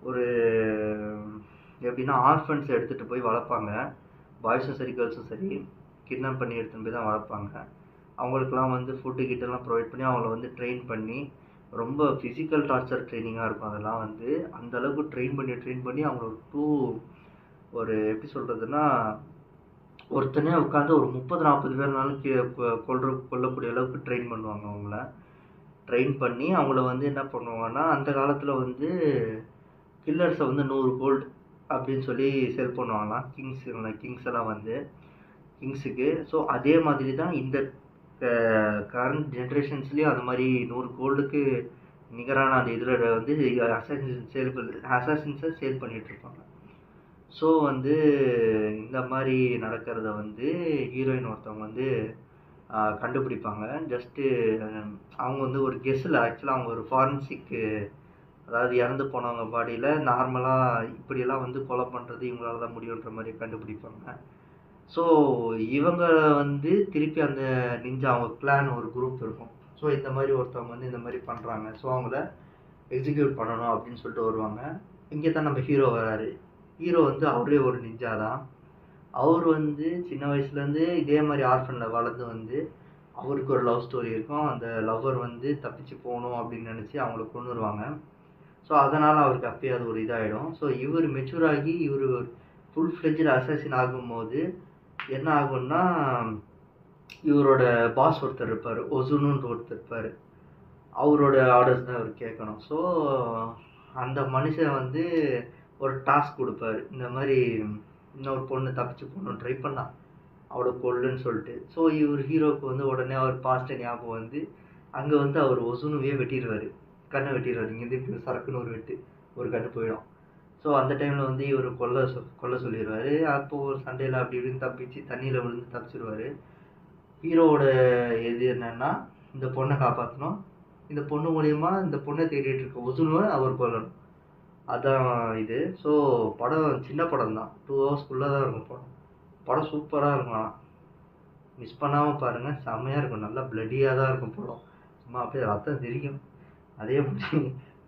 ஒரு எப்படின்னா ஆர்ஃபன்ஸ் எடுத்துகிட்டு போய் வளர்ப்பாங்க. பாய்ஸும் சரி கேர்ள்ஸும் சரி கிட்னாப் பண்ணி எடுத்துகிட்டு போய் தான் வளர்ப்பாங்க. அவங்களுக்குலாம் வந்து ஃபுட்டு கிட்டலாம் ப்ரொவைட் பண்ணி அவங்கள வந்து ட்ரெயின் பண்ணி ரொம்ப ஃபிசிக்கல் டார்ச்சர் ட்ரைனிங்காக இருக்கும். அதெல்லாம் வந்து அந்த அளவுக்கு ட்ரெயின் பண்ணி அவங்கள ஒரு எப்படி சொல்கிறதுன்னா ஒருத்தனே உட்காந்து ஒரு 30-40 பேர்னாலும் கொல்லக்கூடிய அளவுக்கு ட்ரெயின் பண்ணுவாங்க அவங்கள. ட்ரெயின் பண்ணி அவங்கள வந்து என்ன பண்ணுவாங்கன்னா அந்த காலத்தில் வந்து கில்லர்ஸை வந்து 100 கோல்டு அப்படின்னு சொல்லி செல் பண்ணுவாங்களாம். கிங்ஸ் எல்லாம் வந்து கிங்ஸுக்கு. ஸோ அதே மாதிரி தான் இந்த கரண்ட் ஜென்ரேஷன்ஸ்லேயும் அந்த மாதிரி 100 கோல்டுக்கு நிகரான அந்த இதில் வந்து அசாசின்ஸை சேல் பண்ணிகிட்டு இருப்பாங்க. ஸோ வந்து இந்த மாதிரி நடக்கிறத வந்து ஹீரோயின் ஒருத்தவங்க வந்து கண்டுபிடிப்பாங்க. ஜஸ்ட்டு அவங்க வந்து ஒரு கெஸ்ஸில் ஆக்சுவலாக அவங்க ஒரு ஃபாரன்சிக்கு, அதாவது இறந்து போனவங்க பாடியில் நார்மலாக இப்படியெல்லாம் வந்து கொலை பண்ணுறது இவங்களால தான் முடியுன்ற மாதிரி கண்டுபிடிப்பாங்க. ஸோ இவங்க வந்து திருப்பி அந்த நிஞ்சா அவங்க கிளான் ஒரு குரூப் இருக்கும். ஸோ இந்த மாதிரி ஒருத்தவங்க வந்து இந்த மாதிரி பண்ணுறாங்க. ஸோ அவங்கள எக்ஸிக்யூட் பண்ணணும் அப்படின்னு சொல்லிட்டு வருவாங்க. இங்கே தான் நம்ம ஹீரோ வராரு. ஹீரோ வந்து அவரே ஒரு நிஞ்சா தான். அவர் வந்து சின்ன வயசுலேருந்து இதே மாதிரி ஆர்ஃபனில் வளர்ந்து வந்து அவருக்கு ஒரு லவ் ஸ்டோரி இருக்கும். அந்த லவ்வர் வந்து தப்பிச்சு போகணும் அப்படின்னு நினச்சி அவங்கள கொன்னுருவாங்க. ஸோ அதனால் அவருக்கு அப்பயே அது ஒரு இதாகிடும். ஸோ இவர் மெச்சூர் ஆகி இவர் ஃபுல் ஃப்ளெட்ஜ்டு அசாசின் ஆகும்போது என்ன ஆகும்னா, இவரோட பாஸ் ஒருத்தர் இருப்பார், ஒசுனுன்னு ஒருத்தர் இருப்பார். அவரோட ஆர்டர்ஸ் தான் இவர் கேட்கணும். ஸோ அந்த மனுஷன் வந்து ஒரு டாஸ்க் கொடுப்பாரு. இந்த மாதிரி இன்னொரு பொண்ணு தப்பிச்சு போகணுன்னு ட்ரை பண்ணா அவளை கொல்லுன்னு சொல்லிட்டு. ஸோ இவர் ஹீரோவுக்கு வந்து உடனே அவர் பாஸ்ட்டை ஞாபகம் வந்து அங்கே வந்து அவர் ஒசுனுவே வெட்டிடுவார். கண்ணை வெட்டிடுவார். இங்கேருந்து சரக்குன்னு ஒரு கண்ணு போயிடும். ஸோ அந்த டைமில் வந்து இவர் கொல்ல சொல்லிடுவார். அப்போது ஒரு சண்டையில் அப்படி இப்படின்னு தப்பிச்சு தண்ணியில் விழுந்து தப்பிச்சிடுவார். ஹீரோவோட இது என்னன்னா இந்த பொண்ணை காப்பாற்றணும். இந்த பொண்ணு மூலியமா இந்த பொண்ணை தேடிட்டு இருக்க ஒசுனுவை அவர் கொல்லணும். அதான் இது. ஸோ படம் சின்ன படம் தான், 2 ஹவர்ஸ்க்குள்ளே தான் இருக்கும் படம் சூப்பராக இருக்கும். ஆனால் மிஸ் பண்ணாமல் பாருங்கள், செம்மையாக இருக்கும். நல்லா பிளட்டியாக தான் இருக்கும் படம். சும்மா அப்படியே ரத்தம் தெரியும். அதே மாதிரி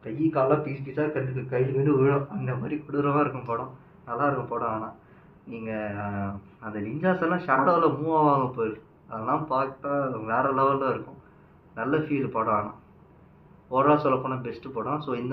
கை காலாக பீஸாக கையில் விழும். அந்த மாதிரி கொடூரமாக இருக்கும் படம். நல்லாயிருக்கும் படம். ஆனால் நீங்கள் அந்த நிஞ்சாஸ் எல்லாம் ஷேடோவில் மூவ் ஆவாங்க போய், அதெல்லாம் பார்த்தா வேறு லெவலில் இருக்கும். நல்ல ஃபீல் படம். ஆனால் ஓவரால் சொல்லப்போனால் பெஸ்ட்டு படம். ஸோ இந்த